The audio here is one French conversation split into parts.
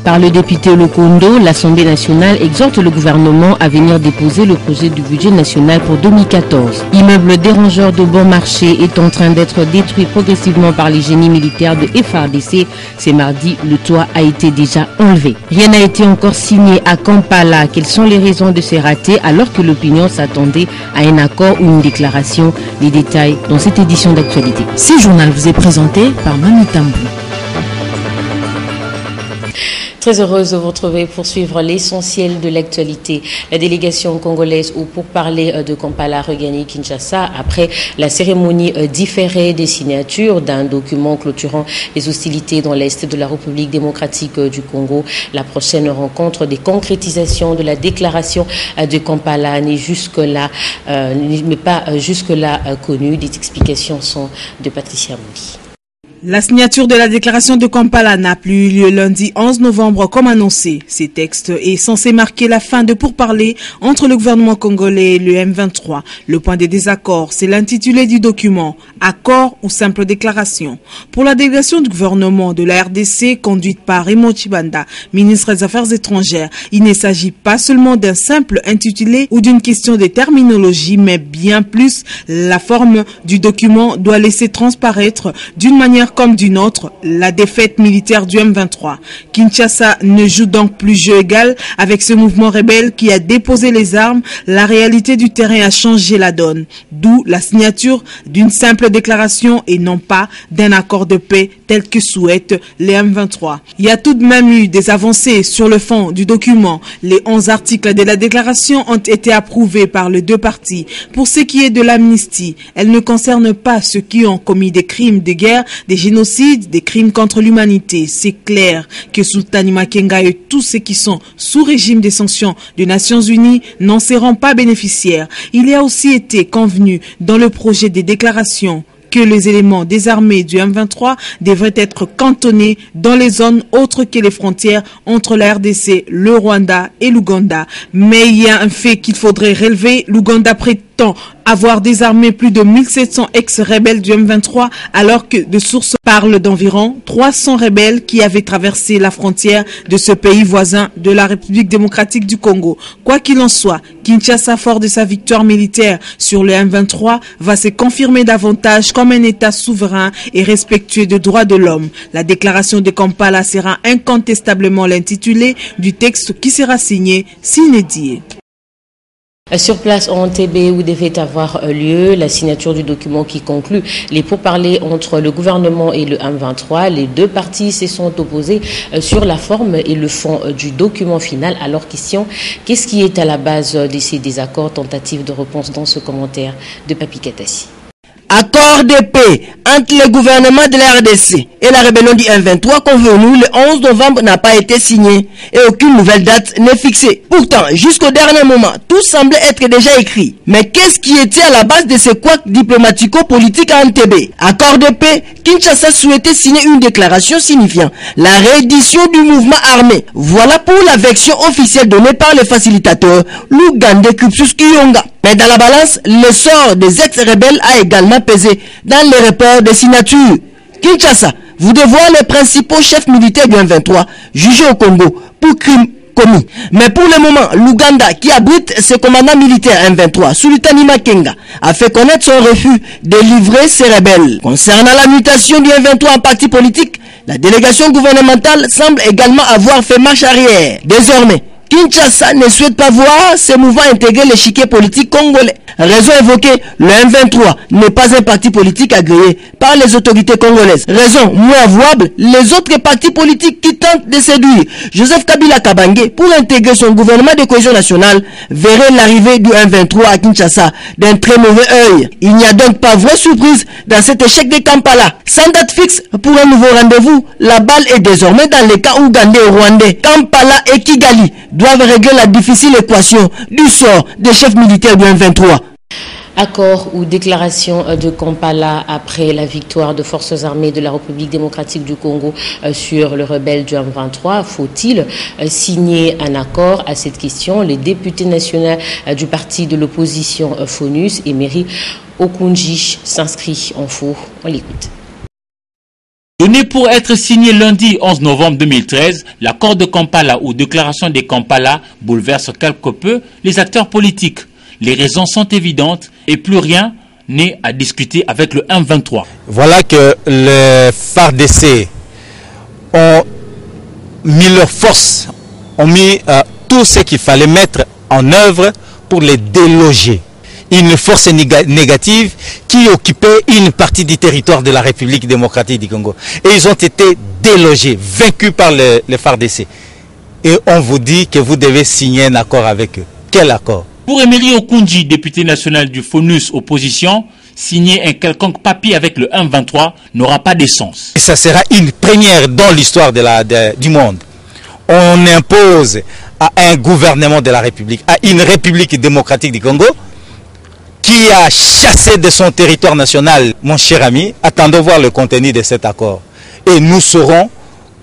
par le député Lokondo, l'Assemblée nationale exhorte le gouvernement à venir déposer le projet du budget national pour 2014. Immeuble dérangeur de bon marché est en train d'être détruit progressivement par les génies militaires de FARDC. C'est mardi, le toit a été déjà enlevé. Rien n'a été encore signé à Kampala. Quelles sont les raisons de ces ratés alors que l'opinion s'attendait à un accord ou une déclaration? Les détails dans cette édition d'actualité. Ce journal vous est présenté par Mami Tambou. Très heureuse de vous retrouver pour suivre l'essentiel de l'actualité. La délégation congolaise pour parler de Kampala regagne Kinshasa après la cérémonie différée des signatures d'un document clôturant les hostilités dans l'est de la République démocratique du Congo. La prochaine rencontre des concrétisations de la déclaration de Kampala n'est pas jusque-là connue. Des explications sont de Patricia Mouli. La signature de la déclaration de Kampala n'a plus eu lieu lundi 11 novembre comme annoncé. Ce texte est censé marquer la fin de pourparlers entre le gouvernement congolais et le M23. Le point de désaccord, c'est l'intitulé du document, accord ou simple déclaration. Pour la délégation du gouvernement de la RDC conduite par Raymond Tshibanda, ministre des Affaires étrangères, il ne s'agit pas seulement d'un simple intitulé ou d'une question de terminologie, mais bien plus, la forme du document doit laisser transparaître d'une manière comme d'une autre, la défaite militaire du M23. Kinshasa ne joue donc plus jeu égal avec ce mouvement rebelle qui a déposé les armes. La réalité du terrain a changé la donne. D'où la signature d'une simple déclaration et non pas d'un accord de paix tel que souhaitent les M23. Il y a tout de même eu des avancées sur le fond du document. Les 11 articles de la déclaration ont été approuvés par les deux parties. Pour ce qui est de l'amnistie, elle ne concerne pas ceux qui ont commis des crimes de guerre, des génocides, des crimes contre l'humanité. C'est clair que Sultani Makenga et tous ceux qui sont sous régime des sanctions des Nations Unies n'en seront pas bénéficiaires. Il y a aussi été convenu dans le projet des déclarations que les éléments des armées du M23 devraient être cantonnés dans les zones autres que les frontières entre la RDC, le Rwanda et l'Ouganda. Mais il y a un fait qu'il faudrait relever. L'Ouganda prétend avoir désarmé plus de 1700 ex-rebelles du M23 alors que de sources parlent d'environ 300 rebelles qui avaient traversé la frontière de ce pays voisin de la République démocratique du Congo. Quoi qu'il en soit, Kinshasa, fort de sa victoire militaire sur le M23, va se confirmer davantage comme un État souverain et respectueux des droits de l'homme. La déclaration de Kampala sera incontestablement l'intitulé du texte qui sera signé sine die. Sur place en Entebbe où devait avoir lieu la signature du document qui conclut les pourparlers entre le gouvernement et le M23, les deux parties se sont opposées sur la forme et le fond du document final. Alors question, qu'est-ce qui est à la base de ces désaccords? Tentative de réponse dans ce commentaire de Papi Katassi. Accord de paix entre le gouvernement de la RDC et la rébellion du M23 convenu le 11 novembre n'a pas été signé et aucune nouvelle date n'est fixée. Pourtant, jusqu'au dernier moment, tout semblait être déjà écrit. Mais qu'est-ce qui était à la base de ce couac diplomatico-politique à Entebbe? Accord de paix, Kinshasa souhaitait signer une déclaration signifiant la réédition du mouvement armé. Voilà pour la version officielle donnée par le facilitateur Lugande Kupsus Kiyonga. Mais dans la balance, le sort des ex-rebelles a également pesé dans les reports de signatures. Kinshasa voudrait voir les principaux chefs militaires du M23 jugés au Congo pour crimes commis. Mais pour le moment, l'Ouganda, qui abrite ses commandants militaires M23, Sultani Makenga, a fait connaître son refus de livrer ses rebelles. Concernant la mutation du M23 en parti politique, la délégation gouvernementale semble également avoir fait marche arrière. Désormais, Kinshasa ne souhaite pas voir ces mouvements intégrer l'échiquier politique congolais. Raison évoquée, le M23 n'est pas un parti politique agréé par les autorités congolaises. Raison moins avouable, les autres partis politiques qui tentent de séduire Joseph Kabila Kabange pour intégrer son gouvernement de cohésion nationale verraient l'arrivée du M23 à Kinshasa d'un très mauvais œil. Il n'y a donc pas vraie surprise dans cet échec de Kampala. Sans date fixe pour un nouveau rendez-vous, la balle est désormais dans les cas ougandais et rwandais. Kampala et Kigali doivent régler la difficile équation du sort des chefs militaires du M23. Accord ou déclaration de Kampala après la victoire de forces armées de la République démocratique du Congo sur le rebelle du M23. Faut-il signer un accord à cette question? Les députés nationaux du parti de l'opposition FONUS, Emery Okunji, s'inscrit en faux. On l'écoute. Né pour être signé lundi 11 novembre 2013, l'accord de Kampala ou déclaration de Kampala bouleverse quelque peu les acteurs politiques. Les raisons sont évidentes et plus rien n'est à discuter avec le M23. Voilà que les FARDC ont mis leurs forces, ont mis tout ce qu'il fallait mettre en œuvre pour les déloger. Une force négative qui occupait une partie du territoire de la République démocratique du Congo. Et ils ont été délogés, vaincus par les FARDC. Et on vous dit que vous devez signer un accord avec eux. Quel accord? Pour Emery Okundji, député national du FONUS opposition, signer un quelconque papier avec le M23 n'aura pas de sens. Et ça sera une première dans l'histoire du monde. On impose à un gouvernement de la République, à une République démocratique du Congo, qui a chassé de son territoire national, mon cher ami, attendons voir le contenu de cet accord. Et nous saurons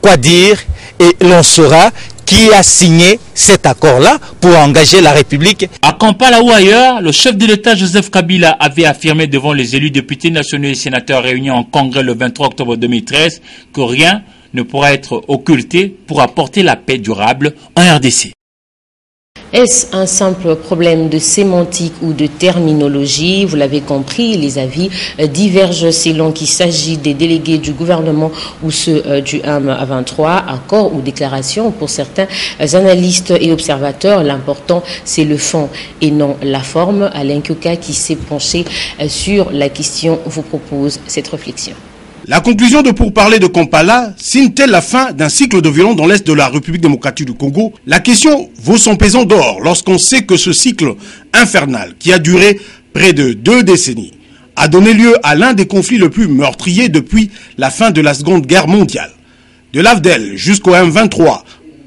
quoi dire et l'on saura qui a signé cet accord-là pour engager la République. À Kampala ou ailleurs, le chef de l'État Joseph Kabila avait affirmé devant les élus députés nationaux et sénateurs réunis en congrès le 23 octobre 2013 que rien ne pourra être occulté pour apporter la paix durable en RDC. Est-ce un simple problème de sémantique ou de terminologie? Vous l'avez compris, les avis divergent selon qu'il s'agit des délégués du gouvernement ou ceux du M23, accord ou déclaration. Pour certains analystes et observateurs, l'important c'est le fond et non la forme. Alain Kyoka, qui s'est penché sur la question, vous propose cette réflexion. La conclusion de pourparlers de Kampala signe-t-elle la fin d'un cycle de violence dans l'est de la République démocratique du Congo? La question vaut son pesant d'or lorsqu'on sait que ce cycle infernal, qui a duré près de 2 décennies, a donné lieu à l'un des conflits les plus meurtriers depuis la fin de la Seconde Guerre mondiale. De l'AFDEL jusqu'au M23,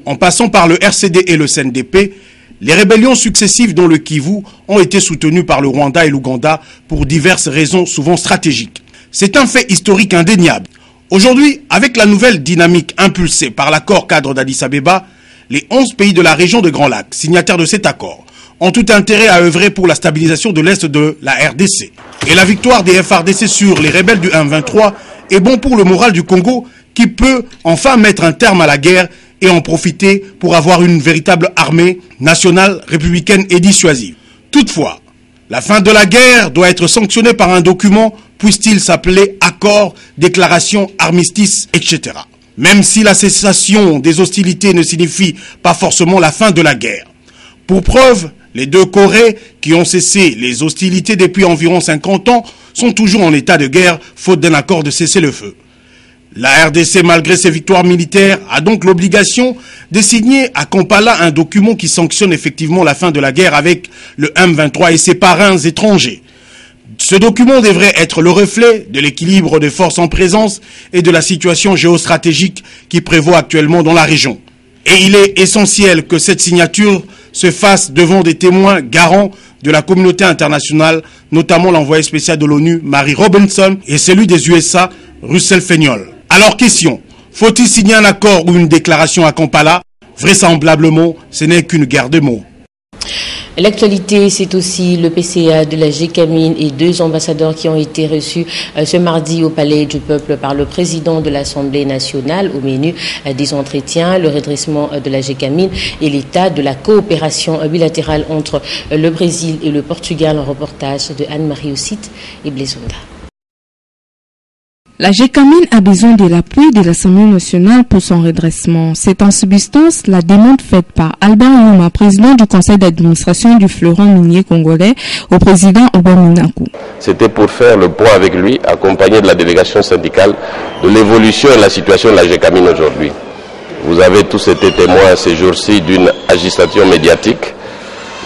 en passant par le RCD et le CNDP, les rébellions successives dans le Kivu ont été soutenues par le Rwanda et l'Ouganda pour diverses raisons souvent stratégiques. C'est un fait historique indéniable. Aujourd'hui, avec la nouvelle dynamique impulsée par l'accord cadre d'Addis Abeba, les 11 pays de la région de Grand Lac, signataires de cet accord, ont tout intérêt à œuvrer pour la stabilisation de l'Est de la RDC. Et la victoire des FARDC sur les rebelles du M23 est bon pour le moral du Congo, qui peut enfin mettre un terme à la guerre et en profiter pour avoir une véritable armée nationale, républicaine et dissuasive. Toutefois, la fin de la guerre doit être sanctionnée par un document, puisse-t-il s'appeler accord, déclaration, armistice, etc. Même si la cessation des hostilités ne signifie pas forcément la fin de la guerre. Pour preuve, les deux Corées, qui ont cessé les hostilités depuis environ 50 ans, sont toujours en état de guerre, faute d'un accord de cessez-le-feu. La RDC, malgré ses victoires militaires, a donc l'obligation de signer à Kampala un document qui sanctionne effectivement la fin de la guerre avec le M23 et ses parrains étrangers. Ce document devrait être le reflet de l'équilibre des forces en présence et de la situation géostratégique qui prévaut actuellement dans la région. Et il est essentiel que cette signature se fasse devant des témoins garants de la communauté internationale, notamment l'envoyé spécial de l'ONU, Mary Robinson, et celui des USA, Russell Feignol. Alors question, faut-il signer un accord ou une déclaration à Kampala? Vraisemblablement, ce n'est qu'une guerre de mots. L'actualité, c'est aussi le PCA de la GECAMIN et 2 ambassadeurs qui ont été reçus ce mardi au Palais du Peuple par le président de l'Assemblée nationale au menu des entretiens, le redressement de la GECAMIN et l'état de la coopération bilatérale entre le Brésil et le Portugal. Un reportage de Anne-Marie Ossite et Blesonda. La GECAMIN a besoin de l'appui de l'Assemblée nationale pour son redressement. C'est en substance la demande faite par Albert Youma, président du conseil d'administration du fleuron minier congolais, au président Obaminaku. C'était pour faire le point avec lui, accompagné de la délégation syndicale, de l'évolution et de la situation de la GECAMIN aujourd'hui. Vous avez tous été témoins ces jours-ci d'une agitation médiatique,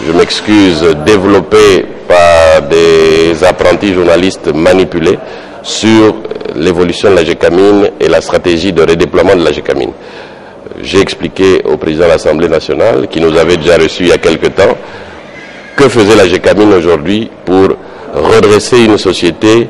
je m'excuse, développée par des apprentis journalistes manipulés, sur l'évolution de la GECAMIN et la stratégie de redéploiement de la GECAMIN. J'ai expliqué au président de l'Assemblée nationale, qui nous avait déjà reçus il y a quelque temps, que faisait la GECAMIN aujourd'hui pour redresser une société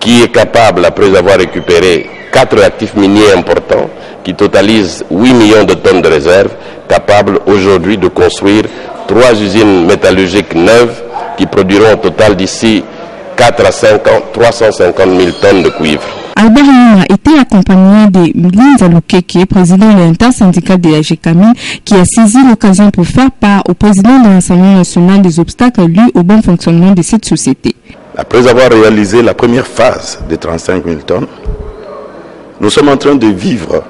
qui est capable, après avoir récupéré 4 actifs miniers importants, qui totalisent 8 millions de tonnes de réserves, capable aujourd'hui de construire 3 usines métallurgiques neuves qui produiront au total d'ici 4 à 5 ans 350 000 tonnes de cuivre. Albert Youm a été accompagné de Mlinza Lukeke, président de l'intersyndical de la GECAMIN, qui a saisi l'occasion pour faire part au président de l'Assemblée nationale des obstacles dus au bon fonctionnement de cette société. Après avoir réalisé la première phase des 35 000 tonnes, nous sommes en train de vivre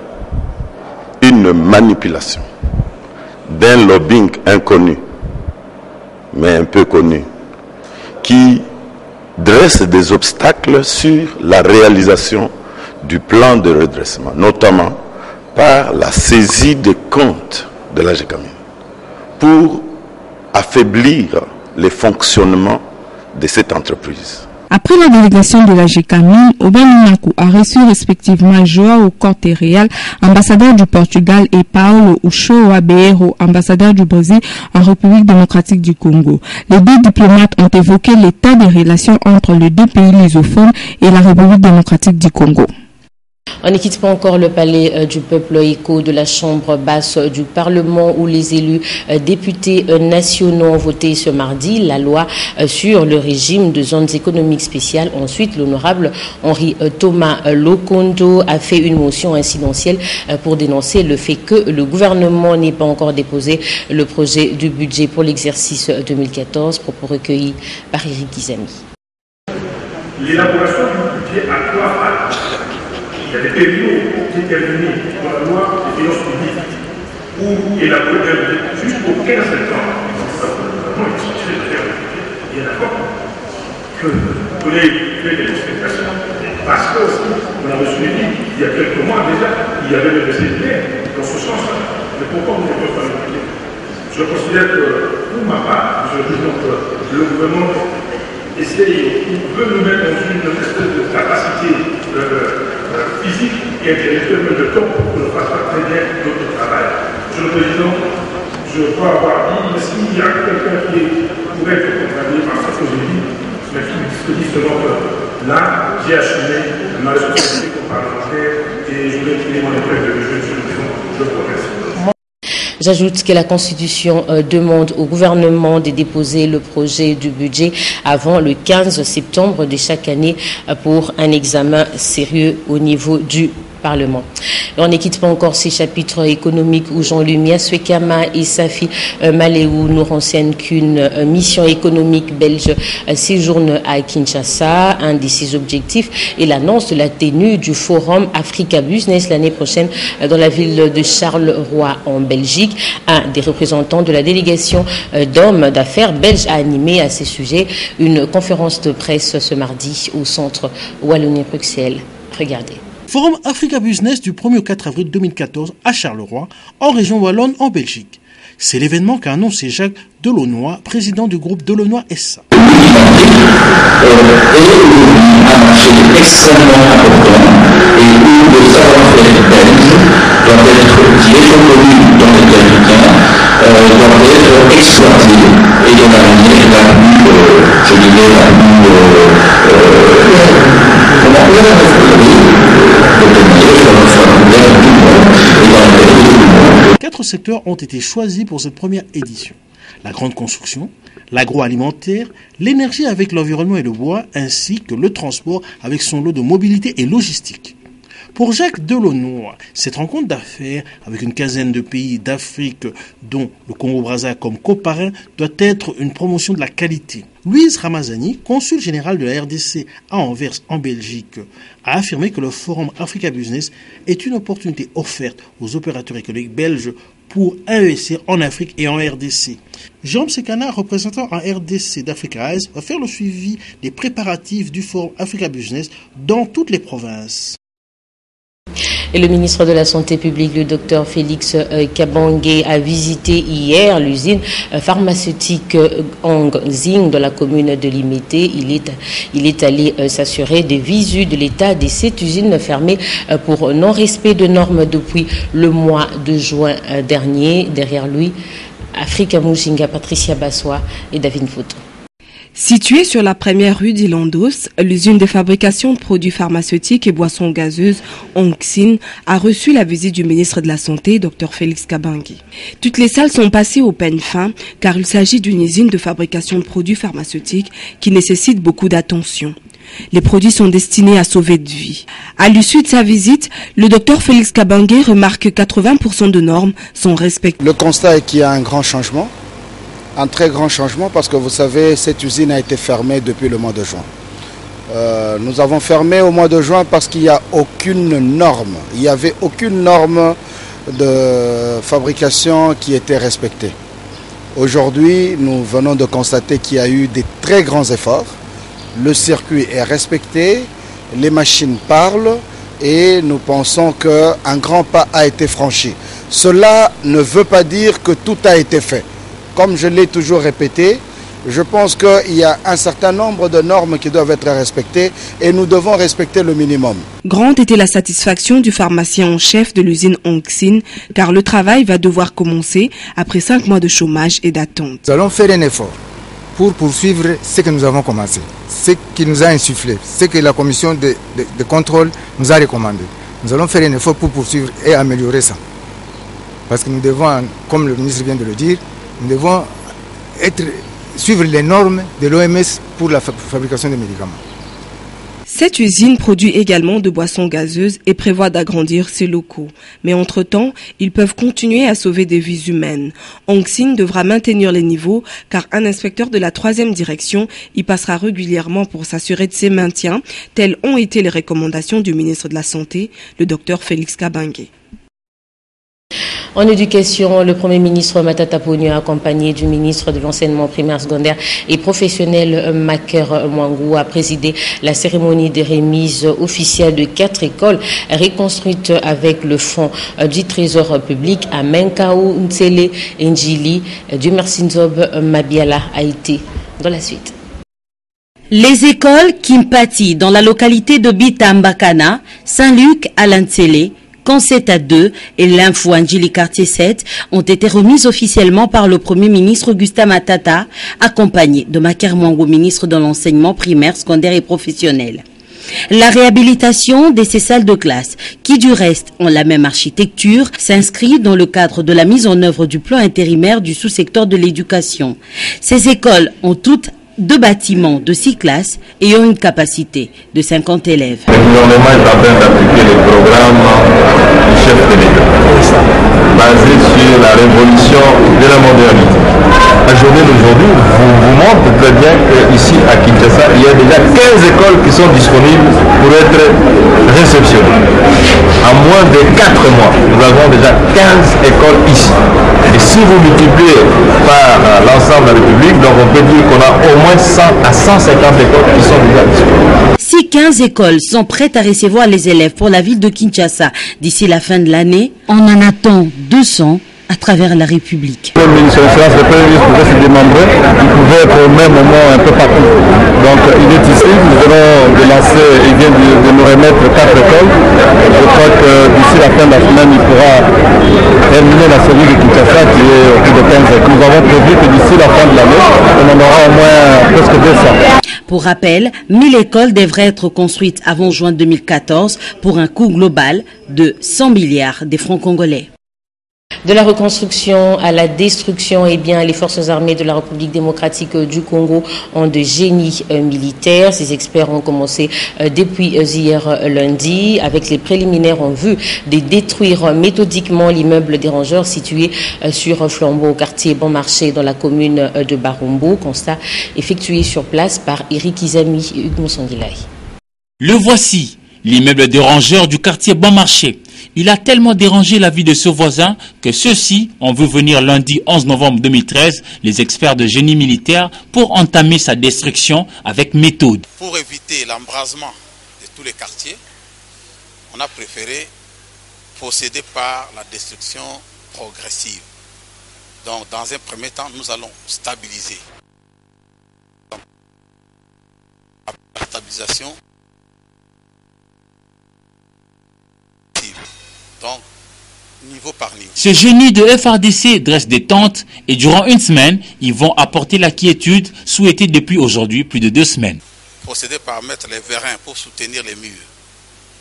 une manipulation d'un lobbying inconnu, mais un peu connu, qui dresse des obstacles sur la réalisation du plan de redressement, notamment par la saisie des comptes de la GECAMIN, pour affaiblir les fonctionnements de cette entreprise. Après la délégation de la GECAMIN, Obanimaku a reçu respectivement Joao Corte-Real, ambassadeur du Portugal, et Paulo Uchoa Beiro, ambassadeur du Brésil en République démocratique du Congo. Les deux diplomates ont évoqué l'état des relations entre les deux pays lusophones et la République démocratique du Congo. On ne quitte pas encore le palais du peuple écho de la chambre basse du Parlement où les élus députés nationaux ont voté ce mardi la loi sur le régime de zones économiques spéciales. Ensuite, l'honorable Henri Thomas Lokondo a fait une motion incidentielle pour dénoncer le fait que le gouvernement n'ait pas encore déposé le projet du budget pour l'exercice 2014, propos recueillis par Eric Gizami. L'élaboration du budget à 3 phases. Il y a des périodes déterminées dans la loi des finances publiques où élaborer un budget jusqu'au 15 septembre. Non, il suffit de faire le budget. Il y a d'accord que les spectations, parce qu'on avait suivi il y a quelques mois déjà, il y avait des décisions dans ce sens-là. Mais pourquoi vous n'avez pas fait le budget? Je considère que, pour ma part, je dis donc le gouvernement essaye, il veut nous mettre dans une espèce de capacité physique et intellectuelle de temps pour qu'on ne fasse pas très bien notre travail. Monsieur le Président, je crois avoir dit, mais s'il y a quelqu'un qui pourrait être condamné par ce que j'ai dit, mais qui dit seulement que là, j'ai assumé ma responsabilité comme parlementaire et je voulais finir mon épreuve de jeu, Monsieur le Président. Je vous remercie. J'ajoute que la Constitution demande au gouvernement de déposer le projet du budget avant le 15 septembre de chaque année pour un examen sérieux au niveau du Parlement. Et on ne quitte pas encore ces chapitres économiques où Jean-Lumière Swekama et Safi Maléou nous renseignent qu'une mission économique belge séjourne à Kinshasa. Un de ses objectifs est l'annonce de la tenue du Forum Africa Business l'année prochaine dans la ville de Charleroi en Belgique. Un des représentants de la délégation d'hommes d'affaires belges a animé à ces sujets une conférence de presse ce mardi au centre Wallonie-Bruxelles. Regardez. Forum Africa Business du 1er au 4 avril 2014 à Charleroi, en région Wallonne, en Belgique. C'est l'événement qu'a annoncé Jacques Delaunoy, président du groupe Delaunoy SA. Un marché extrêmement important et où le savoir-faire belge doit être, qui est reconnu dans les territoires, doit être exploité et de la manière la plus, je dirais, la plus, 4 secteurs ont été choisis pour cette première édition. La grande construction, l'agroalimentaire, l'énergie avec l'environnement et le bois, ainsi que le transport avec son lot de mobilité et logistique. Pour Jacques Delaunoy, cette rencontre d'affaires avec une quinzaine de pays d'Afrique, dont le Congo-Brazza comme coparrain, doit être une promotion de la qualité. Louise Ramazani, consul général de la RDC à Anvers en Belgique, a affirmé que le Forum Africa Business est une opportunité offerte aux opérateurs économiques belges pour investir en Afrique et en RDC. Jérôme Sekana, représentant en RDC d'Africa Eyes, va faire le suivi des préparatifs du Forum Africa Business dans toutes les provinces. Et le ministre de la Santé publique, le docteur Félix Kabange, a visité hier l'usine pharmaceutique Angzing de la commune de Limité. Il est allé s'assurer des visus de l'état de cette usine fermée pour non-respect de normes depuis le mois de juin dernier. Derrière lui, Africa Mujinga, Patricia Bassois et David Foto. Située sur la première rue d'Ilandos, l'usine de fabrication de produits pharmaceutiques et boissons gazeuses Ongxin a reçu la visite du ministre de la Santé, Dr Félix Kabange. Toutes les salles sont passées au peigne fin car il s'agit d'une usine de fabrication de produits pharmaceutiques qui nécessite beaucoup d'attention. Les produits sont destinés à sauver de vies. À l'issue de sa visite, le docteur Félix Kabange remarque que 80% de normes sont respectées. Le constat est qu'il y a un grand changement, un très grand changement, parce que vous savez, cette usine a été fermée depuis le mois de juin. Nous avons fermé au mois de juin parce qu'il n'y a aucune norme. Il n'y avait aucune norme de fabrication qui était respectée. Aujourd'hui, nous venons de constater qu'il y a eu des très grands efforts. Le circuit est respecté, les machines parlent et nous pensons qu'un grand pas a été franchi. Cela ne veut pas dire que tout a été fait. Comme je l'ai toujours répété, je pense qu'il y a un certain nombre de normes qui doivent être respectées et nous devons respecter le minimum. Grande était la satisfaction du pharmacien en chef de l'usine Ongxin, car le travail va devoir commencer après 5 mois de chômage et d'attente. Nous allons faire un effort pour poursuivre ce que nous avons commencé, ce qui nous a insufflé, ce que la commission de contrôle nous a recommandé. Nous allons faire un effort pour poursuivre et améliorer ça. Parce que nous devons, comme le ministre vient de le dire, nous devons suivre les normes de l'OMS pour la fabrication des médicaments. Cette usine produit également de boissons gazeuses et prévoit d'agrandir ses locaux. Mais entre-temps, ils peuvent continuer à sauver des vies humaines. Ongxin devra maintenir les niveaux car un inspecteur de la 3e direction y passera régulièrement pour s'assurer de ses maintiens. Telles ont été les recommandations du ministre de la Santé, le docteur Félix Kabange. En éducation, le Premier ministre Matata Ponyo, accompagné du ministre de l'Enseignement primaire, secondaire et professionnel Maker Mwangou, a présidé la cérémonie de remise officielle de 4 écoles reconstruites avec le fonds du Trésor public à Menkao, Ntsele, Njili, du Mersinzob Mabiala a été dans la suite. Les écoles Kimpati dans la localité de Bitambakana, Saint-Luc à Ntsele, Kanseta 2 et l'Info Njili quartier 7 ont été remises officiellement par le Premier ministre Augustin Matata, accompagné de Maker Mwangou, ministre de l'Enseignement primaire, secondaire et professionnel. La réhabilitation de ces salles de classe, qui du reste ont la même architecture, s'inscrit dans le cadre de la mise en œuvre du plan intérimaire du sous-secteur de l'éducation. Ces écoles ont toutes 2 bâtiments de 6 classes ayant une capacité de 50 élèves. Le gouvernement est en train d'appliquer le programme du chef de l'État, basé sur la révolution de la modernité. La journée d'aujourd'hui vous montre très bien qu'ici à Kinshasa, il y a déjà 15 écoles qui sont disponibles pour être réceptionnées. En moins de 4 mois, nous avons déjà 15 écoles ici. Et si vous multipliez par l'ensemble de la République, donc on peut dire qu'on a au moins 100 à 150 écoles qui sont déjà disponibles. Si 15 écoles sont prêtes à recevoir les élèves pour la ville de Kinshasa d'ici la fin de l'année, on en attend 200 à travers la République. Le ministre de l'Excellence, le Premier ministre pouvait se démembrer, il pouvait être au même moment un peu partout. Donc il est ici, nous venons de lancer, il vient de nous remettre 4 écoles. Je crois que d'ici la fin de la semaine, il pourra terminer la série de Kinshasa qui est au bout de 15 écoles. Nous avons prévu que d'ici la fin de l'année, on en aura au moins presque 200. Pour rappel, 1000 écoles devraient être construites avant juin 2014 pour un coût global de 100 milliards de francs congolais. De la reconstruction à la destruction, eh bien, les forces armées de la République démocratique du Congo ont de génie militaire. Ces experts ont commencé depuis hier lundi avec les préliminaires en vue de détruire méthodiquement l'immeuble des rangeurs situé sur Flambeau au quartier Bon Marché dans la commune de Barumbo. Constat effectué sur place par Eric Izami et Hugues Moussangilay. Le voici, l'immeuble des rangeurs du quartier Bon Marché. Il a tellement dérangé la vie de ce voisin que ceux-ci ont vu venir lundi 11 novembre 2013 les experts de génie militaire pour entamer sa destruction avec méthode. Pour éviter l'embrasement de tous les quartiers, on a préféré procéder par la destruction progressive. Donc dans un premier temps, nous allons stabiliser. La stabilisation. Donc, niveau par niveau. Ce génie de FRDC dresse des tentes et durant une semaine, ils vont apporter la quiétude souhaitée depuis aujourd'hui, plus de 2 semaines. Procéder par mettre les vérins pour soutenir les murs.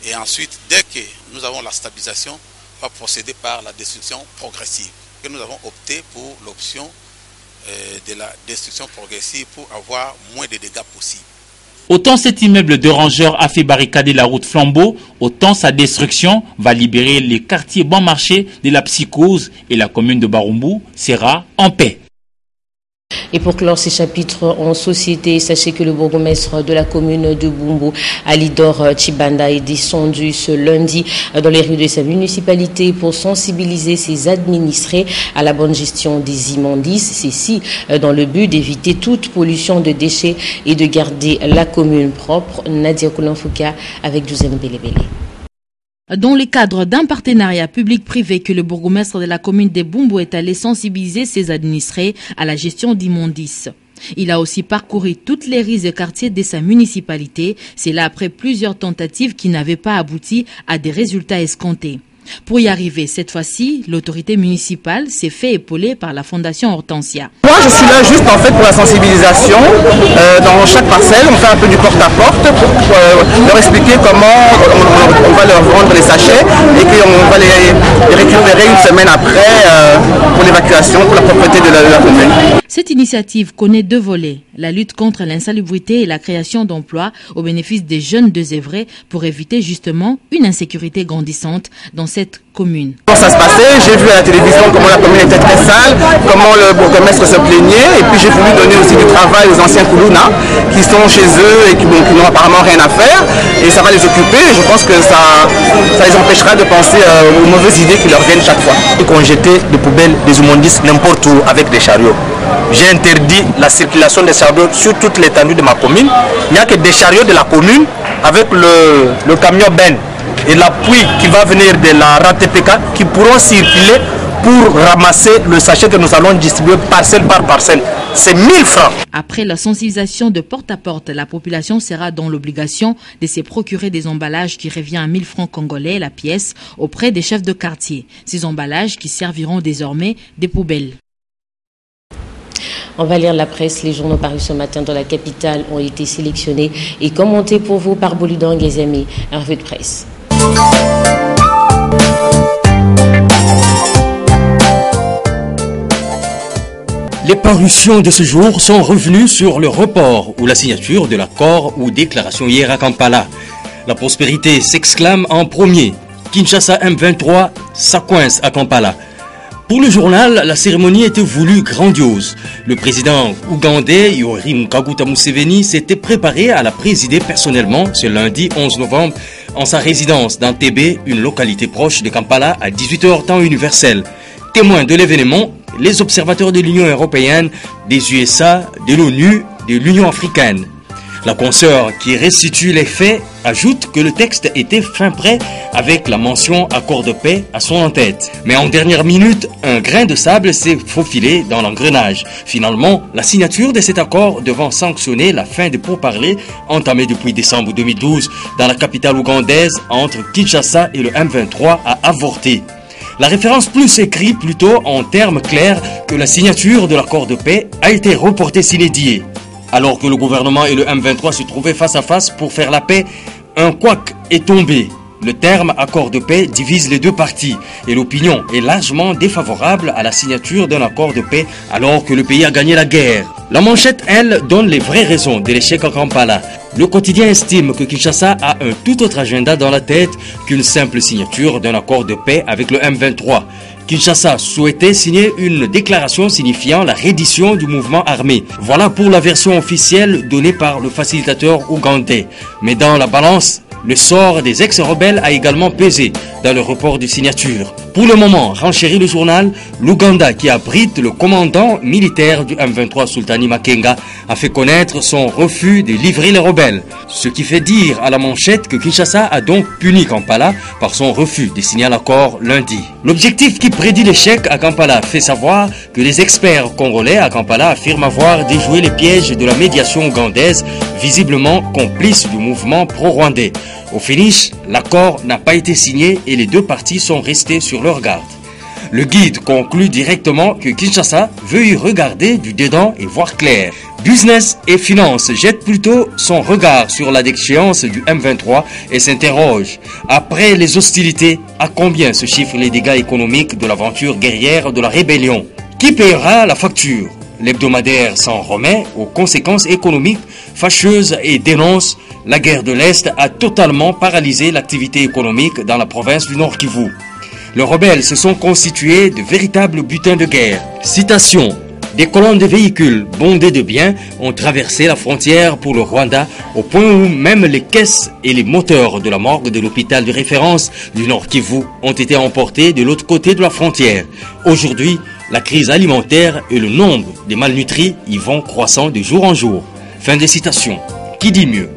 Et ensuite, dès que nous avons la stabilisation, on va procéder par la destruction progressive. Et nous avons opté pour l'option de la destruction progressive pour avoir moins de dégâts possibles. Autant cet immeuble de rangeurs a fait barricader la route Flambeau, autant sa destruction va libérer les quartiers bon marché de la psychose et la commune de Barumbu sera en paix. Et pour clore ces chapitres en société, sachez que le bourgmestre de la commune de Bumbu, Alidor Chibanda, est descendu ce lundi dans les rues de sa municipalité pour sensibiliser ses administrés à la bonne gestion des immondices. Ceci dans le but d'éviter toute pollution de déchets et de garder la commune propre. Nadia Koulanfouka avec Douzaine Belebele. Dans le cadre d'un partenariat public-privé que le bourgmestre de la commune de Bumbu est allé sensibiliser ses administrés à la gestion d'immondices. Il a aussi parcouru toutes les rues et quartiers de sa municipalité, c'est là après plusieurs tentatives qui n'avaient pas abouti à des résultats escomptés. Pour y arriver, cette fois-ci, l'autorité municipale s'est fait épauler par la Fondation Hortensia. Moi, je suis là juste en fait pour la sensibilisation. Dans chaque parcelle, on fait un peu du porte-à-porte pour leur expliquer comment on va leur vendre les sachets et qu'on va les récupérer une semaine après pour l'évacuation, pour la propreté de la commune. Cette initiative connaît deux volets, la lutte contre l'insalubrité et la création d'emplois au bénéfice des jeunes de Zévré pour éviter justement une insécurité grandissante dans cette commune. Comment ça se passait, j'ai vu à la télévision comment la commune était très sale, comment le bourgmestre se plaignait, et puis j'ai voulu donner aussi du travail aux anciens Koulouna qui sont chez eux et qui n'ont apparemment rien à faire, et ça va les occuper, et je pense que ça les empêchera de penser aux mauvaises idées qui leur viennent chaque fois. Et qu'on jetait des poubelles, des immondices n'importe où avec des chariots. J'ai interdit la circulation des chariots sur toute l'étendue de ma commune. Il n'y a que des chariots de la commune avec le camion Ben et l'appui qui va venir de la RATPK qui pourront circuler pour ramasser le sachet que nous allons distribuer parcelle par parcelle. C'est 1000 francs. Après la sensibilisation de porte à porte, la population sera dans l'obligation de se procurer des emballages qui revient à 1000 francs congolais la pièce auprès des chefs de quartier. Ces emballages qui serviront désormais des poubelles. On va lire la presse. Les journaux parus ce matin dans la capitale ont été sélectionnés et commentés pour vous par Bolidan Ngezami, un revue de presse. Les parutions de ce jour sont revenues sur le report ou la signature de l'accord ou déclaration hier à Kampala. La prospérité s'exclame en premier. Kinshasa M23, ça coince à Kampala. Pour le journal, la cérémonie était voulue grandiose. Le président ougandais Yoweri Kaguta Museveni s'était préparé à la présider personnellement ce lundi 11 novembre en sa résidence d'Entebbe, une localité proche de Kampala à 18h temps universel. Témoins de l'événement, les observateurs de l'Union européenne, des USA, de l'ONU, de l'Union africaine. La consoeur qui restitue les faits ajoute que le texte était fin prêt avec la mention accord de paix à son en-tête. Mais en dernière minute, un grain de sable s'est faufilé dans l'engrenage. Finalement, la signature de cet accord devant sanctionner la fin des pourparlers entamés depuis décembre 2012 dans la capitale ougandaise entre Kinshasa et le M23 a avorté. La référence plus écrit plutôt en termes clairs que la signature de l'accord de paix a été reportée sine die. Alors que le gouvernement et le M23 se trouvaient face à face pour faire la paix, un couac est tombé. Le terme accord de paix divise les deux parties et l'opinion est largement défavorable à la signature d'un accord de paix alors que le pays a gagné la guerre. La manchette, elle, donne les vraies raisons de l'échec à Kampala. Le quotidien estime que Kinshasa a un tout autre agenda dans la tête qu'une simple signature d'un accord de paix avec le M23. Kinshasa souhaitait signer une déclaration signifiant la reddition du mouvement armé. Voilà pour la version officielle donnée par le facilitateur ougandais. Mais dans la balance, le sort des ex-rebelles a également pesé dans le report de signature. Pour le moment, renchérit le journal, l'Ouganda qui abrite le commandant militaire du M23 Sultani Makenga a fait connaître son refus de livrer les rebelles. Ce qui fait dire à la manchette que Kinshasa a donc puni Kampala par son refus de signer l'accord lundi. L'objectif qui prédit l'échec à Kampala fait savoir que les experts congolais à Kampala affirment avoir déjoué les pièges de la médiation ougandaise, visiblement complice du mouvement pro-rwandais. Au finish, l'accord n'a pas été signé et les deux parties sont restées sur leur garde. Le guide conclut directement que Kinshasa veut y regarder du dedans et voir clair. Business et finance jettent plutôt son regard sur la déchéance du M23 et s'interroge. Après les hostilités, à combien se chiffrent les dégâts économiques de l'aventure guerrière de la rébellion? Qui paiera la facture? L'hebdomadaire s'en remet aux conséquences économiques fâcheuses et dénonce la guerre de l'Est a totalement paralysé l'activité économique dans la province du Nord Kivu. Les rebelles se sont constitués de véritables butins de guerre. Citation. Des colonnes de véhicules bondés de biens ont traversé la frontière pour le Rwanda au point où même les caisses et les moteurs de la morgue de l'hôpital de référence du Nord Kivu ont été emportés de l'autre côté de la frontière. Aujourd'hui, la crise alimentaire et le nombre des malnutris y vont croissant de jour en jour. Fin des citations. Qui dit mieux?